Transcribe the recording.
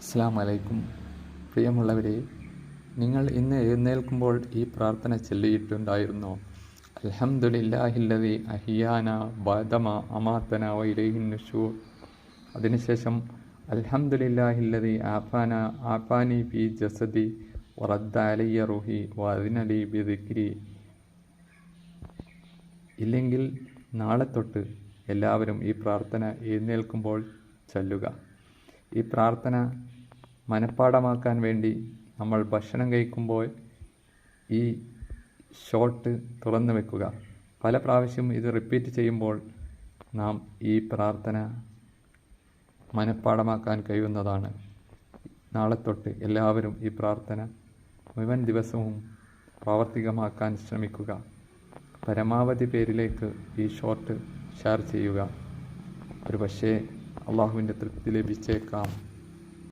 അസ്സലാമു അലൈക്കും. പ്രിയമുള്ളവരെ, നിങ്ങൾ ഇന്ന് എഴുന്നേൽക്കുമ്പോൾ ഈ പ്രാർത്ഥന ചൊല്ലിയിട്ടുണ്ടായിരുന്നോ? അൽഹംദുലില്ലാഹില്ലദി അഹിയാന ബഅദമാ അമാതന വ ഇലൈഹിൻ നുശൂർ. അതിനുശേഷം അൽഹംദുലില്ലാഹില്ലദി ആഫാനി ഫി ജസദി വറദ്ദ അലയ്യ റൂഹി വഅദ്ന ലി ബിദിക്രി. ഇല്ലെങ്കിൽ നാളെ തൊട്ട് എല്ലാവരും ഈ പ്രാർത്ഥന എഴുന്നേൽക്കുമ്പോൾ ചൊല്ലുക. ഈ പ്രാർത്ഥന മനഃപ്പാഠമാക്കാൻ വേണ്ടി നമ്മൾ ഭക്ഷണം കഴിക്കുമ്പോൾ ഈ ഷോട്ട് തുറന്നു വെക്കുക. പല പ്രാവശ്യം ഇത് റിപ്പീറ്റ് ചെയ്യുമ്പോൾ നാം ഈ പ്രാർത്ഥന മനഃപ്പാഠമാക്കാൻ കഴിയുന്നതാണ്. നാളെ തൊട്ട് എല്ലാവരും ഈ പ്രാർത്ഥന മുഴുവൻ ദിവസവും പ്രാവർത്തികമാക്കാൻ ശ്രമിക്കുക. പരമാവധി പേരിലേക്ക് ഈ ഷോട്ട് ഷെയർ ചെയ്യുക. ഒരു പക്ഷേ അള്ളാഹുവിൻ്റെ തൃപ്തി ലഭിച്ചേക്കാം.